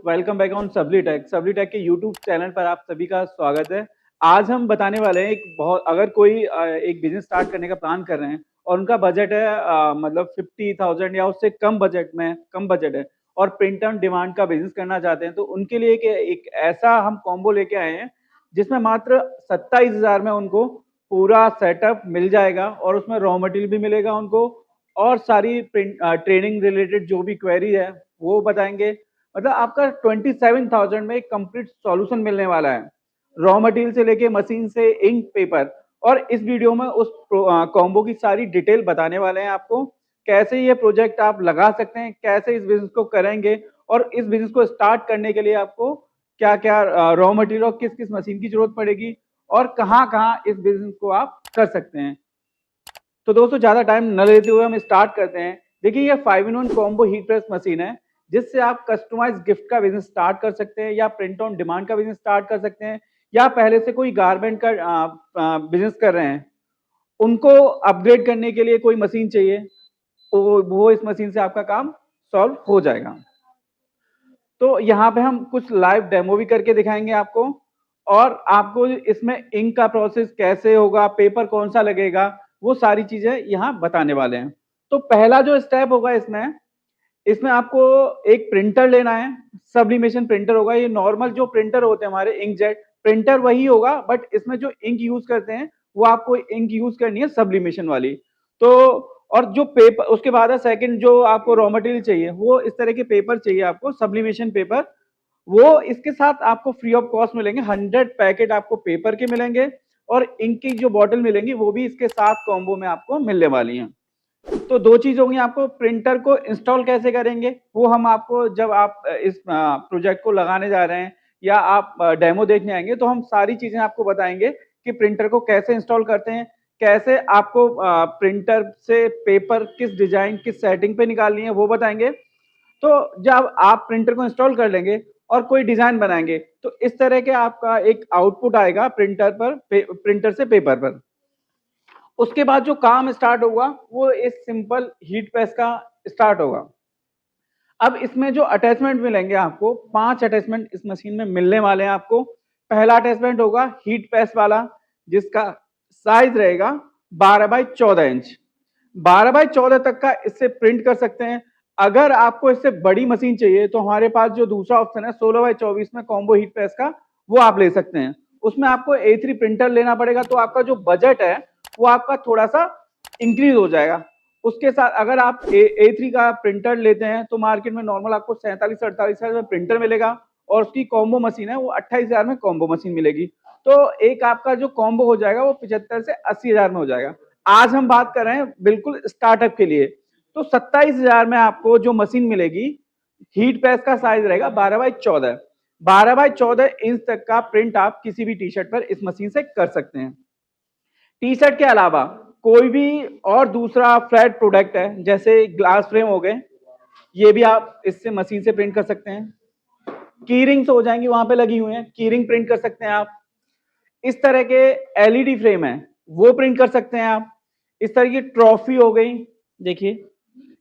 Welcome back on सबली take. सबली take के यूट्यूब चैनल पर आप सभी का स्वागत है। आज हम बताने वाले हैं एक बहुत अगर कोई एक बिजनेस स्टार्ट करने का प्लान कर रहे हैं और उनका बजट है मतलब 50,000 या उससे कम बजट है और प्रिंट ऑन डिमांड का बिजनेस करना चाहते हैं, तो उनके लिए एक ऐसा हम कॉम्बो लेके आए हैं जिसमें मात्र 27,000 में उनको पूरा सेटअप मिल जाएगा और उसमें रॉ मटेरियल भी मिलेगा उनको और सारी ट्रेनिंग रिलेटेड जो भी क्वेरी है वो बताएंगे। मतलब आपका 27,000 में एक कंप्लीट सॉल्यूशन मिलने वाला है, रॉ मटेरियल से लेके मशीन से इंक पेपर। और इस वीडियो में उस कॉम्बो की सारी डिटेल बताने वाले हैं आपको, कैसे ये प्रोजेक्ट आप लगा सकते हैं, कैसे इस बिजनेस को करेंगे और इस बिजनेस को स्टार्ट करने के लिए आपको क्या क्या रॉ मटेरियल और किस किस मशीन की जरूरत पड़ेगी और कहाँ कहाँ इस बिजनेस को आप कर सकते हैं। तो दोस्तों ज्यादा टाइम न लेते हुए हम स्टार्ट करते हैं। देखिए ये 5-in-1 combo heat press machine है जिससे आप कस्टमाइज गिफ्ट का बिजनेस स्टार्ट कर सकते हैं या प्रिंट ऑन डिमांड का बिजनेस स्टार्ट कर सकते हैं या पहले से कोई गारमेंट का बिजनेस कर रहे हैं, उनको अपग्रेड करने के लिए कोई मशीन चाहिए, तो वो इस मशीन से आपका काम सॉल्व हो जाएगा। तो यहाँ पे हम कुछ लाइव डेमो भी करके दिखाएंगे आपको और आपको इसमें इंक का प्रोसेस कैसे होगा, पेपर कौन सा लगेगा, वो सारी चीजें यहाँ बताने वाले हैं। तो पहला जो स्टेप होगा इसमें इसमें आपको एक प्रिंटर लेना है। सब्लिमेशन प्रिंटर होगा, ये नॉर्मल जो प्रिंटर होते हैं हमारे इंकजेट प्रिंटर वही होगा, बट इसमें जो इंक यूज करते हैं वो आपको इंक यूज करनी है सब्लिमेशन वाली। तो और जो पेपर उसके बाद है सेकंड, जो आपको रॉ मटेरियल चाहिए वो इस तरह के पेपर चाहिए आपको, सब्लिमेशन पेपर। वो इसके साथ आपको फ्री ऑफ कॉस्ट मिलेंगे, 100 पैकेट आपको पेपर के मिलेंगे और इंक की जो बॉटल मिलेंगी वो भी इसके साथ कॉम्बो में आपको मिलने वाली हैं। तो दो चीज होंगी, आपको प्रिंटर को इंस्टॉल कैसे करेंगे वो हम आपको जब आप इस प्रोजेक्ट को लगाने जा रहे हैं या आप डेमो देखने आएंगे तो हम सारी चीजें आपको बताएंगे कि प्रिंटर को कैसे इंस्टॉल करते हैं, कैसे आपको प्रिंटर से पेपर किस डिजाइन किस सेटिंग पे निकालनी है वो बताएंगे। तो जब आप प्रिंटर को इंस्टॉल कर लेंगे और कोई डिजाइन बनाएंगे तो इस तरह के आपका एक आउटपुट आएगा प्रिंटर पर, प्रिंटर से पेपर पर। उसके बाद जो काम स्टार्ट होगा वो इस सिंपल हीट प्रेस का स्टार्ट होगा। अब इसमें जो अटैचमेंट मिलेंगे आपको 5 अटैचमेंट इस मशीन में मिलने वाले हैं आपको। पहला अटैचमेंट होगा हीट प्रेस वाला जिसका साइज रहेगा 12x14 इंच। 12x14 तक का इससे प्रिंट कर सकते हैं। अगर आपको इससे बड़ी मशीन चाहिए तो हमारे पास जो दूसरा ऑप्शन है 16x24 में कॉम्बो हीट प्रेस का, वो आप ले सकते हैं। उसमें आपको A3 प्रिंटर लेना पड़ेगा, तो आपका जो बजट है वो आपका थोड़ा सा इंक्रीज हो जाएगा। उसके साथ अगर आप A3 का प्रिंटर लेते हैं तो मार्केट में नॉर्मल आपको 47-48 में प्रिंटर मिलेगा और उसकी कॉम्बो मशीन है वो 28,000 में कॉम्बो मशीन मिलेगी। तो एक आपका जो कॉम्बो हो जाएगा वो 75 से 80,000 में हो जाएगा। आज हम बात कर रहे हैं बिल्कुल स्टार्टअप के लिए। तो 27,000 में आपको जो मशीन मिलेगी, हीट प्रेस का साइज रहेगा 12x14। 12x14 इंच तक का प्रिंट आप किसी भी टी शर्ट पर इस मशीन से कर सकते हैं। टी शर्ट के अलावा कोई भी और दूसरा फ्लैट प्रोडक्ट है जैसे ग्लास फ्रेम हो गए, ये भी आप इससे मशीन से प्रिंट कर सकते हैं। की रिंग्स हो जाएंगी वहां पे लगी हुई हैं, की रिंग प्रिंट कर सकते हैं आप। इस तरह के एलईडी फ्रेम है वो प्रिंट कर सकते हैं आप। इस तरह की ट्रॉफी हो गई, देखिए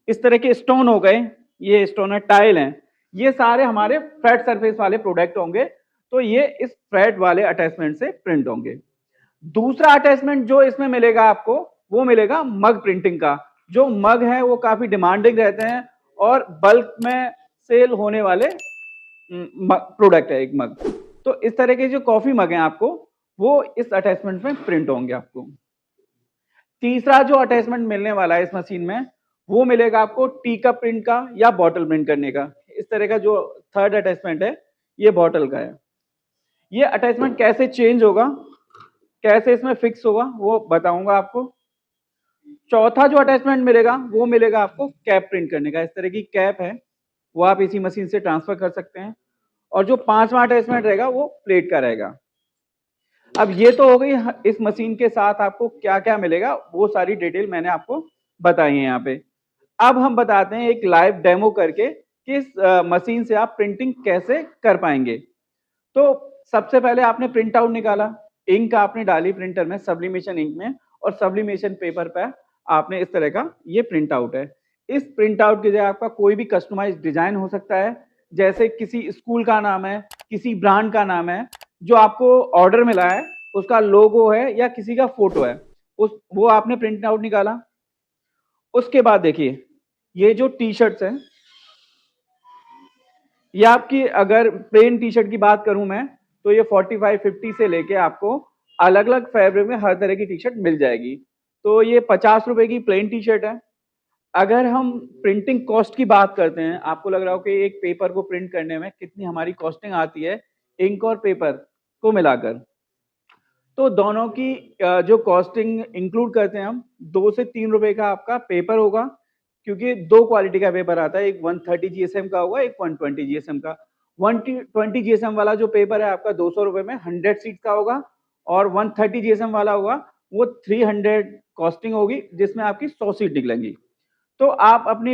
इस तरह के स्टोन हो गए, ये स्टोन है, टाइल है, ये सारे हमारे फ्लैट सरफेस वाले प्रोडक्ट होंगे, तो ये इस फ्लैट वाले अटैचमेंट से प्रिंट होंगे। दूसरा अटैचमेंट जो इसमें मिलेगा आपको वो मिलेगा मग प्रिंटिंग का। जो मग है वो काफी डिमांडिंग रहते हैं और बल्क में सेल होने वाले प्रोडक्ट है एक मग। तो इस तरह के जो कॉफी मग हैं आपको वो इस अटैचमेंट में प्रिंट होंगे आपको। तीसरा जो अटैचमेंट मिलने वाला है इस मशीन में वो मिलेगा आपको टी कप प्रिंट का या बॉटल प्रिंट करने का। इस तरह का जो थर्ड अटैचमेंट है ये बॉटल का है। ये अटैचमेंट कैसे चेंज होगा, कैसे इसमें फिक्स होगा वो बताऊंगा आपको। चौथा जो अटैचमेंट मिलेगा वो मिलेगा आपको कैप प्रिंट करने का। इस तरह की कैप है वो आप इसी मशीन से ट्रांसफर कर सकते हैं। और जो पांचवा अटैचमेंट रहेगा वो प्लेट का रहेगा। अब ये तो हो गई इस मशीन के साथ आपको क्या क्या मिलेगा, वो सारी डिटेल मैंने आपको बताई है यहाँ पे। अब हम बताते हैं एक लाइव डेमो करके कि इस मशीन से आप प्रिंटिंग कैसे कर पाएंगे। तो सबसे पहले आपने प्रिंट आउट निकाला, इंक आपने डाली प्रिंटर में सब्लिमेशन इंक में और सब्लिमेशन पेपर पे आपने इस तरह का ये प्रिंट आउट है। इस प्रिंट आउट की जगह आपका कोई भी कस्टमाइज डिजाइन हो सकता है जैसे किसी स्कूल का नाम है, किसी ब्रांड का नाम है, जो आपको ऑर्डर मिला है, उसका लोगो है या किसी का फोटो है, उस वो आपने प्रिंट आउट निकाला। उसके बाद देखिए, ये जो टी शर्ट्स हैं, ये आपकी अगर प्लेन टी शर्ट की बात करूं मैं, तो ये 45-50 से लेके आपको अलग अलग फैब्रिक में हर तरह की टी शर्ट मिल जाएगी। तो ये 50 रुपए की प्लेन टी शर्ट है। अगर हम प्रिंटिंग कॉस्ट की बात करते हैं, आपको लग रहा हो कि एक पेपर को प्रिंट करने में कितनी हमारी कॉस्टिंग आती है, इंक और पेपर को मिलाकर, तो दोनों की जो कॉस्टिंग इंक्लूड करते हैं हम, 2 से 3 रुपए का आपका पेपर होगा, क्योंकि दो क्वालिटी का पेपर आता है, एक 130 जीएसएम का होगा, एक 120 जीएसएम का। 120 जीएसएम वाला जो पेपर है आपका 200 रुपए में 100 सीट का होगा, और 130 जीएसएम वाला होगा वो 300 कॉस्टिंग होगी, जिसमें आपकी 100 सीट निकलेंगी। तो आप अपनी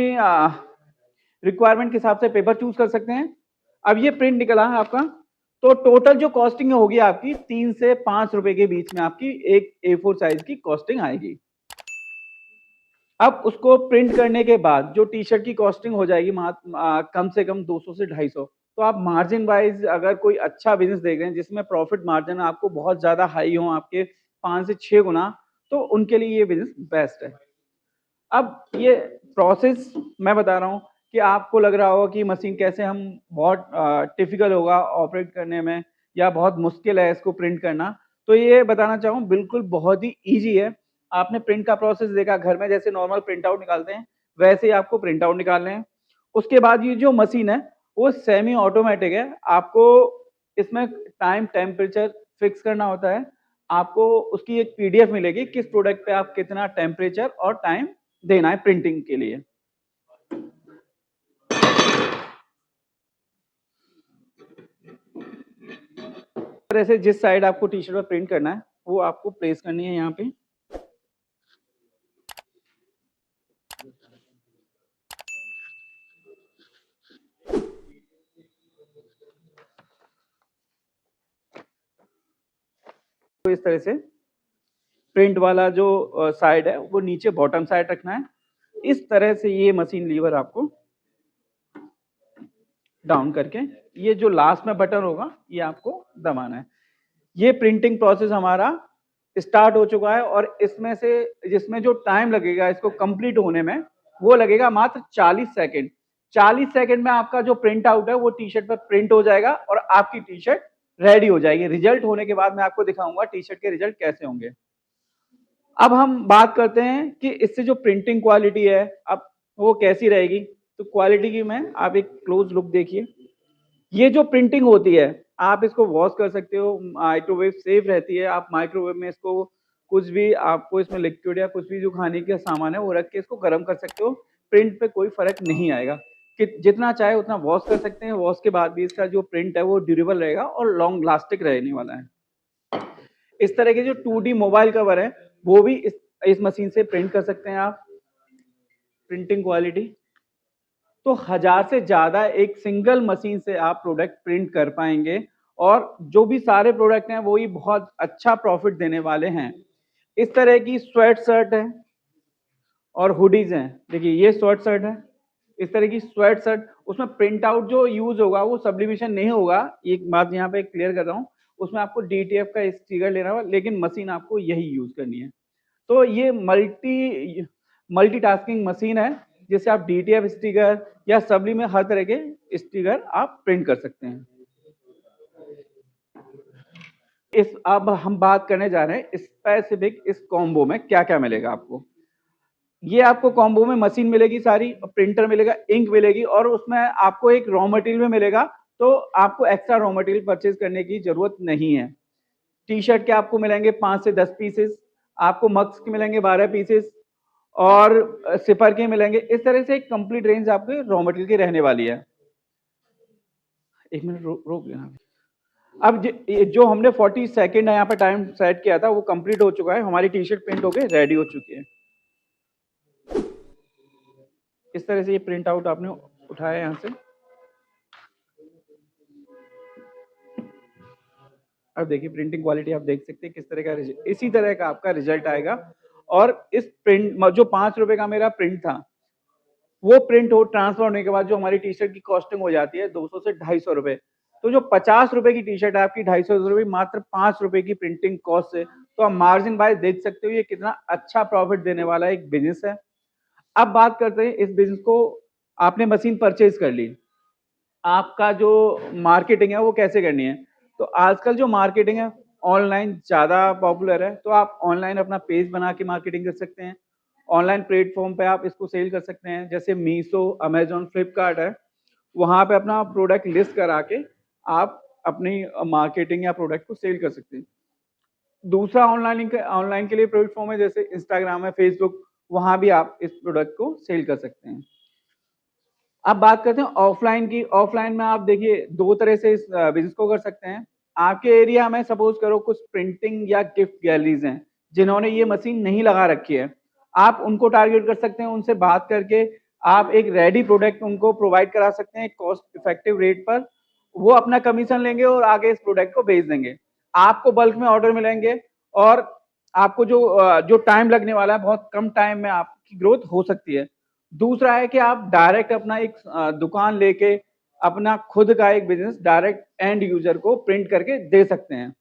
रिक्वायरमेंट के हिसाब से पेपर चूज कर सकते हैं। अब ये प्रिंट निकला है आपका, तो टोटल जो कॉस्टिंग होगी आपकी 3 से 5 रुपए के बीच में आपकी एक A4 साइज की कॉस्टिंग आएगी। अब उसको प्रिंट करने के बाद जो टी शर्ट की कॉस्टिंग हो जाएगी कम से कम 200 से 250। तो आप मार्जिन वाइज अगर कोई अच्छा बिजनेस देख रहे हैं जिसमें प्रॉफिट मार्जिन आपको बहुत ज्यादा हाई हो, आपके 5 से 6 गुना, तो उनके लिए ये बिजनेस बेस्ट है। अब ये प्रोसेस मैं बता रहा हूँ कि आपको लग रहा होगा कि मशीन कैसे हम बहुत टिपिकल होगा ऑपरेट करने में, या बहुत मुश्किल है इसको प्रिंट करना। तो ये बताना चाहूँ बिल्कुल बहुत ही ईजी है। आपने प्रिंट का प्रोसेस देखा, घर में जैसे नॉर्मल प्रिंट आउट निकालते हैं वैसे ही आपको प्रिंट आउट निकालने हैं। उसके बाद ये जो मशीन है वो सेमी ऑटोमेटिक है। आपको इसमें टाइम टेम्परेचर फिक्स करना होता है। आपको उसकी एक पीडीएफ मिलेगी, किस प्रोडक्ट पे आप कितना टेम्परेचर और टाइम देना है प्रिंटिंग के लिए। तरह से जिस साइड आपको टी शर्ट पर प्रिंट करना है वो आपको प्लेस करनी है यहाँ पे। तो इस तरह से प्रिंट वाला जो साइड है वो नीचे बॉटम साइड रखना है। इस तरह से ये मशीन लीवर आपको डाउन करके ये जो लास्ट में बटन होगा ये आपको दबाना है। ये प्रिंटिंग प्रोसेस हमारा स्टार्ट हो चुका है, और इसमें से जिसमें जो टाइम लगेगा इसको कंप्लीट होने में वो लगेगा मात्र 40 सेकंड। 40 सेकंड में आपका जो प्रिंट आउट है वो टी शर्ट पर प्रिंट हो जाएगा और आपकी टी शर्ट रेडी हो जाएगी। रिजल्ट होने के बाद मैं आपको दिखाऊंगा टी शर्ट के रिजल्ट कैसे होंगे। अब हम बात करते हैं कि इससे जो प्रिंटिंग क्वालिटी है अब वो कैसी रहेगी। तो क्वालिटी की में आप एक क्लोज लुक देखिए। ये जो प्रिंटिंग होती है आप इसको वॉश कर सकते हो, माइक्रोवेव सेफ रहती है। आप माइक्रोवेव में इसको कुछ भी आपको इसमें लिक्विड या कुछ भी जो खाने का सामान है वो रख के इसको गर्म कर सकते हो। प्रिंट पे कोई फर्क नहीं आएगा कि जितना चाहे उतना वॉश कर सकते हैं। वॉश के बाद भी इसका जो प्रिंट है वो ड्यूरेबल रहेगा और लॉन्ग लास्टिक रहने वाला है। इस तरह के जो 2D मोबाइल कवर है वो भी इस मशीन से प्रिंट कर सकते हैं आप। प्रिंटिंग क्वालिटी तो 1000 से ज्यादा एक सिंगल मशीन से आप प्रोडक्ट प्रिंट कर पाएंगे, और जो भी सारे प्रोडक्ट हैं वो ही बहुत अच्छा प्रॉफिट देने वाले हैं। इस तरह की स्वेट शर्ट है और हुडीज हैं। देखिए ये स्वेट शर्ट है, इस तरह की स्वेट शर्ट, उसमें प्रिंट आउट जो यूज होगा वो सब्लिमेशन नहीं होगा। एक बात यहाँ पे क्लियर कर रहा हूँ, उसमें आपको डीटीएफ का स्टिकर लेना होगा, लेकिन मशीन आपको यही यूज करनी है। तो ये मल्टीटास्किंग मशीन है जिससे आप डीटीएफ स्टिकर या सबली में हर तरह के स्टिकर आप प्रिंट कर सकते हैं। अब हम बात करने जा रहे हैं स्पेसिफिक इस कॉम्बो में क्या क्या मिलेगा आपको। ये आपको कॉम्बो में मशीन मिलेगी सारी, प्रिंटर मिलेगा, इंक मिलेगी, और उसमें आपको एक रॉ मटेरियल में मिलेगा। तो आपको एक्स्ट्रा रॉ मटेरियल परचेज करने की जरूरत नहीं है। टी शर्ट के आपको मिलेंगे 5 से 10 पीसेस, आपको मग्स के मिलेंगे 12 पीसेस, और सिपर के मिलेंगे। इस तरह से एक कंप्लीट रेंज आपके रॉ मटेरियल की रहने वाली है। एक मिनट रोक लेना। अब जो हमने 40 सेकेंड यहाँ पे टाइम सेट किया था वो कंप्लीट हो चुका है। हमारी टी शर्ट प्रिंट होके रेडी हो चुकी है। इस तरह से ये प्रिंट आउट आपने उठाया यहाँ से। अब देखिए प्रिंटिंग क्वालिटी आप देख सकते हैं किस तरह का इसी तरह का आपका रिजल्ट आएगा। और इस प्रिंट जो 5 रुपए का मेरा प्रिंट था वो प्रिंट हो ट्रांसफर होने के बाद जो हमारी टी शर्ट की कॉस्टिंग हो जाती है 200 से 250 रुपए। तो जो 50 रुपए की टी शर्ट है आपकी 250 रुपए मात्र 5 रुपए की प्रिंटिंग कॉस्ट से, तो आप मार्जिन बाय देख सकते हो ये कितना अच्छा प्रॉफिट देने वाला एक बिजनेस है। अब बात करते हैं इस बिजनेस को, आपने मशीन परचेज कर ली, आपका जो मार्केटिंग है वो कैसे करनी है। तो आजकल जो मार्केटिंग है ऑनलाइन ज़्यादा पॉपुलर है, तो आप ऑनलाइन अपना पेज बना के मार्केटिंग कर सकते हैं। ऑनलाइन प्लेटफॉर्म पे आप इसको सेल कर सकते हैं, जैसे मीशो, अमेजोन, फ्लिपकार्ट है, वहाँ पे अपना प्रोडक्ट लिस्ट करा के आप अपनी मार्केटिंग या प्रोडक्ट को सेल कर सकते हैं। दूसरा ऑनलाइन के लिए प्लेटफॉर्म है, जैसे इंस्टाग्राम है, फेसबुक, वहाँ भी आप इस प्रोडक्ट को सेल कर सकते हैं। अब बात करते हैं ऑफलाइन की। ऑफलाइन में आप देखिए दो तरह से इस बिजनेस को कर सकते हैं। आपके एरिया में सपोज करो कुछ प्रिंटिंग या गिफ्ट गैलरीज हैं जिन्होंने ये मशीन नहीं लगा रखी है, आप उनको टारगेट कर सकते हैं, उनसे बात करके आप एक रेडी प्रोडक्ट उनको प्रोवाइड करा सकते हैं कॉस्ट इफेक्टिव रेट पर। वो अपना कमीशन लेंगे और आगे इस प्रोडक्ट को बेच देंगे, आपको बल्क में ऑर्डर मिलेंगे और आपको जो टाइम लगने वाला है बहुत कम टाइम में आपकी ग्रोथ हो सकती है। दूसरा है कि आप डायरेक्ट अपना एक दुकान लेके अपना खुद का एक बिजनेस डायरेक्ट एंड यूजर को प्रिंट करके दे सकते हैं।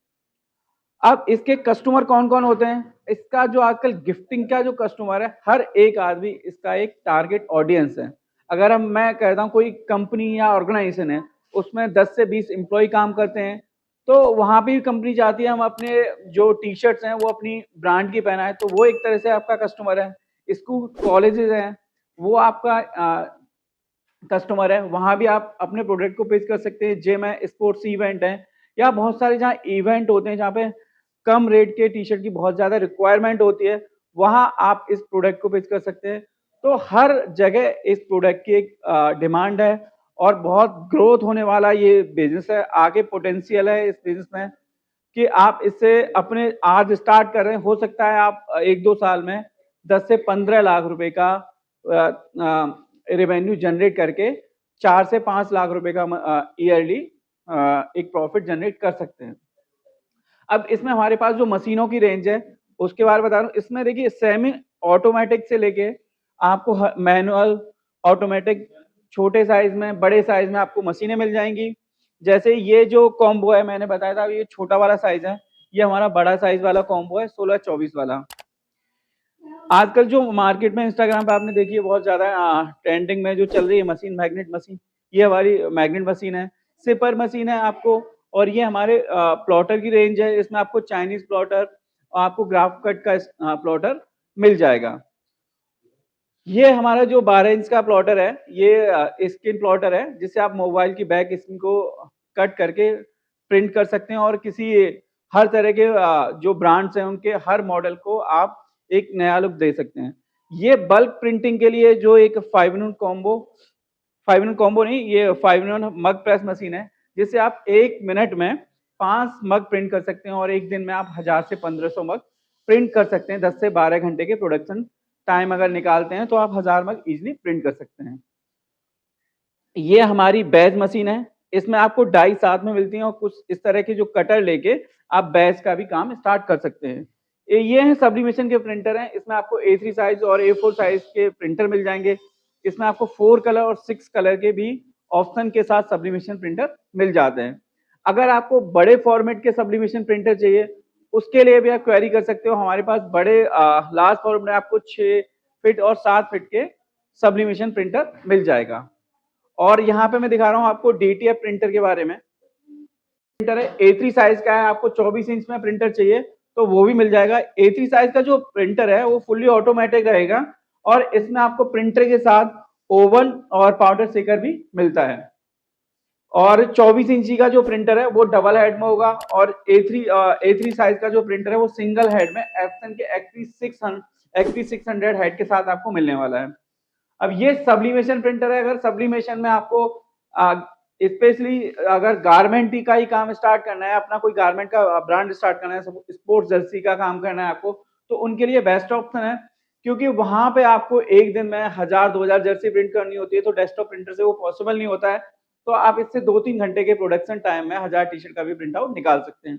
अब इसके कस्टमर कौन कौन होते हैं, इसका जो आजकल गिफ्टिंग का जो कस्टमर है, हर एक आदमी इसका एक टारगेट ऑडियंस है। अगर मैं कहता हूँ कोई कंपनी या ऑर्गेनाइजेशन है, उसमें 10 से 20 एम्प्लॉय काम करते हैं, तो वहां भी कंपनी चाहती है हम अपने जो टी शर्ट्स हैं वो अपनी ब्रांड की पहनाएं, तो वो एक तरह से आपका कस्टमर है। स्कूल कॉलेजेस हैं, वो आपका कस्टमर है, वहां भी आप अपने प्रोडक्ट को पेश कर सकते हैं। जिम है, स्पोर्ट्स इवेंट है, या बहुत सारे जहाँ इवेंट होते हैं जहाँ पे कम रेट के टी शर्ट की बहुत ज्यादा रिक्वायरमेंट होती है, वहां आप इस प्रोडक्ट को पेश कर सकते हैं। तो हर जगह इस प्रोडक्ट की एक डिमांड है और बहुत ग्रोथ होने वाला ये बिजनेस है। आगे पोटेंशियल है इस बिजनेस में कि आप इससे अपने आज स्टार्ट कर रहे हैं, हो सकता है आप 1-2 साल में 10 से 15 लाख रुपए का रेवेन्यू जनरेट करके 4 से 5 लाख रुपए का ईयरली एक प्रॉफिट जनरेट कर सकते हैं। अब इसमें हमारे पास जो मशीनों की रेंज है उसके बारे में बता रहा हूँ। इसमें देखिए सेमी ऑटोमेटिक से लेके आपको मैनुअल, ऑटोमेटिक, छोटे साइज में, बड़े साइज में आपको मशीनें मिल जाएंगी। जैसे ये जो कॉम्बो है मैंने बताया था, ये छोटा वाला साइज है, ये हमारा बड़ा साइज वाला कॉम्बो है 16-24 वाला। आजकल जो मार्केट में इंस्टाग्राम पे आपने देखी है बहुत ज्यादा ट्रेंडिंग में जो चल रही है मशीन, मैग्नेट मशीन, ये हमारी मैग्नेट मशीन है। सिपर मशीन है आपको, और ये हमारे प्लॉटर की रेंज है। इसमें आपको चाइनीज प्लॉटर, आपको ग्राफ कट का प्लॉटर मिल जाएगा। ये हमारा जो 12 इंच का प्लॉटर है, ये स्क्रीन प्लॉटर है जिससे आप मोबाइल की बैक स्क्रीन को कट करके प्रिंट कर सकते हैं, और किसी हर तरह के जो ब्रांड्स हैं उनके हर मॉडल को आप एक नया लुक दे सकते हैं। ये बल्क प्रिंटिंग के लिए जो एक 5 in 1 कॉम्बो नहीं, ये 5 in 1 मग प्रेस मशीन है, जिससे आप 1 मिनट में 5 मग प्रिंट कर सकते हैं और एक दिन में आप 1000 से 1500 मग प्रिंट कर सकते हैं। 10 से 12 घंटे के प्रोडक्शन टाइम अगर निकालते हैं तो आप 1000 मग इजिली प्रिंट कर सकते हैं। ये हमारी बैच मशीन है, इसमें आपको डाई साथ में मिलती हैं और कुछ इस तरह के जो कटर लेके आप बैच का भी काम स्टार्ट कर सकते हैं। ये हैं सब्लिमेशन के प्रिंटर हैं, इसमें आपको A3 साइज और A4 साइज के प्रिंटर मिल जाएंगे। इसमें आपको 4 कलर और 6 कलर के भी ऑप्शन के साथ सब्लिमेशन प्रिंटर मिल जाते हैं। अगर आपको बड़े फॉर्मेट के सब्लिमेशन प्रिंटर चाहिए, उसके लिए भी आप क्वेरी कर सकते हो। हमारे पास बड़े लार्ज फॉर्मेट में आपको 6 फीट और 7 फीट के सब्लिमेशन प्रिंटर मिल जाएगा। और यहाँ पे मैं दिखा रहा हूँ आपको DTF प्रिंटर के बारे में। प्रिंटर है A3 साइज का है, आपको 24 इंच में प्रिंटर चाहिए तो वो भी मिल जाएगा। A3 साइज का जो प्रिंटर है वो फुल्ली ऑटोमेटिक रहेगा और इसमें आपको प्रिंटर के साथ ओवन और पाउडर शेकर भी मिलता है। और 24 इंची का जो प्रिंटर है वो डबल हेड में होगा, और A3 साइज का जो प्रिंटर है वो सिंगल हेड में एप्सन के XP600 हेड के साथ आपको मिलने वाला है। अब ये सब्लिमेशन प्रिंटर है। अगर सब्लिमेशन में आपको स्पेशली अगर गारमेंट का ही काम स्टार्ट करना है, अपना कोई गारमेंट का ब्रांड स्टार्ट करना है, स्पोर्ट्स जर्सी का काम करना है आपको, तो उनके लिए बेस्ट ऑप्शन है, क्योंकि वहां पे आपको एक दिन में 1000-2000 जर्सी प्रिंट करनी होती है, तो डेस्कटॉप प्रिंटर से वो पॉसिबल नहीं होता है। तो आप इससे 2-3 घंटे के प्रोडक्शन टाइम में 1000 टी शर्ट का भी प्रिंट आउट निकाल सकते हैं।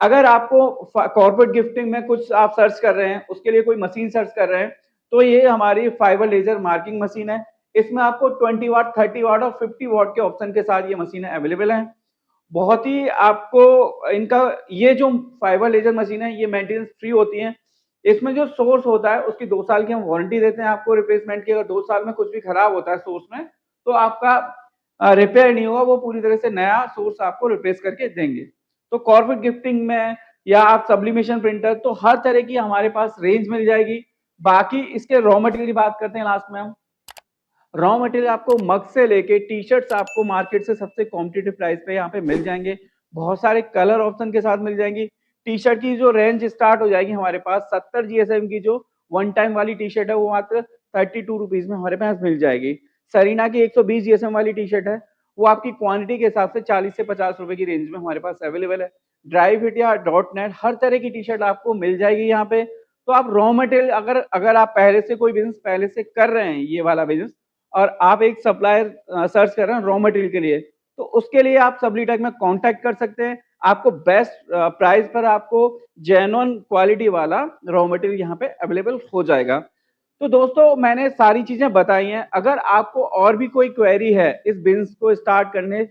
अगर आपको कॉर्पोरेट गिफ्टिंग में कुछ आप सर्च कर रहे हैं, उसके लिए कोई मशीन सर्च कर रहे हैं, तो ये हमारी फाइबर लेजर मार्किंग मशीन है। इसमें आपको 20 वाट, 30 वाट और 50 वाट के ऑप्शन के साथ ये मशीनें अवेलेबल हैं। बहुत ही आपको इनका ये जो फाइबर लेजर मशीन है, ये मेंटेनेंस फ्री होती हैं। इसमें जो सोर्स होता है उसकी 2 साल की हम वारंटी देते हैं आपको रिप्लेसमेंट की। अगर 2 साल में कुछ भी खराब होता है सोर्स में, तो आपका रिपेयर नहीं होगा, वो पूरी तरह से नया सोर्स आपको रिप्लेस करके देंगे। तो कॉर्पोरेट गिफ्टिंग में या आप सब्लिमेशन प्रिंटर, तो हर तरह की हमारे पास रेंज मिल जाएगी। बाकी इसके रॉ मटेरियल की बात करते हैं लास्ट में हम। रॉ मटेरियल आपको मग से लेके टी-शर्ट्स आपको मार्केट से सबसे कॉम्पिटिटिव प्राइस पे यहाँ पे मिल जाएंगे। बहुत सारे कलर ऑप्शन के साथ मिल जाएंगी। टी-शर्ट की जो रेंज स्टार्ट हो जाएगी हमारे पास 70 जीएसएम की जो वन टाइम वाली टी-शर्ट है, वो मात्र 32 रुपीज में हमारे पास मिल जाएगी। सरीना की 120 जीएसएम वाली टी-शर्ट है, वो आपकी क्वांटिटी के हिसाब से 40 से 50 रुपए की रेंज में हमारे पास अवेलेबल है। ड्राई फिट या डॉट नेट हर तरह की टी-शर्ट आपको मिल जाएगी यहाँ पे। तो आप रॉ मटेरियल अगर अगर आप पहले से कोई बिजनेस पहले से कर रहे हैं, ये वाला बिजनेस, और आप एक सप्लायर सर्च कर रहे हैं रॉ मटेरियल के लिए, तो उसके लिए आप सब्लिटेक में कांटेक्ट कर सकते हैं। आपको बेस्ट प्राइस पर आपको जेन्युइन क्वालिटी वाला रॉ मटेरियल यहाँ पे अवेलेबल हो जाएगा। तो दोस्तों मैंने सारी चीजें बताई हैं। अगर आपको और भी कोई क्वेरी है इस बिजनेस को स्टार्ट करने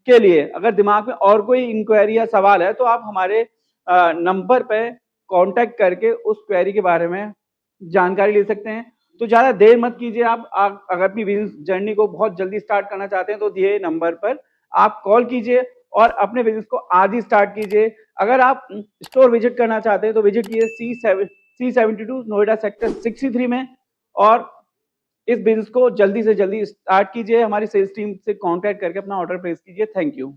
के लिए, अगर दिमाग में और कोई इंक्वायरी या सवाल है, तो आप हमारे नंबर पे कांटेक्ट करके उस क्वेरी के बारे में जानकारी ले सकते हैं। तो ज्यादा देर मत कीजिए। आप अगर अपनी बिजनेस जर्नी को बहुत जल्दी स्टार्ट करना चाहते हैं, तो दिए नंबर पर आप कॉल कीजिए और अपने बिजनेस को आज ही स्टार्ट कीजिए। अगर आप स्टोर विजिट करना चाहते हैं, तो विजिट कीजिए C72 नोएडा सेक्टर 63 में, और इस बिजनेस को जल्दी से जल्दी स्टार्ट कीजिए। हमारी सेल्स टीम से कांटेक्ट करके अपना ऑर्डर प्लेस कीजिए। Thank you.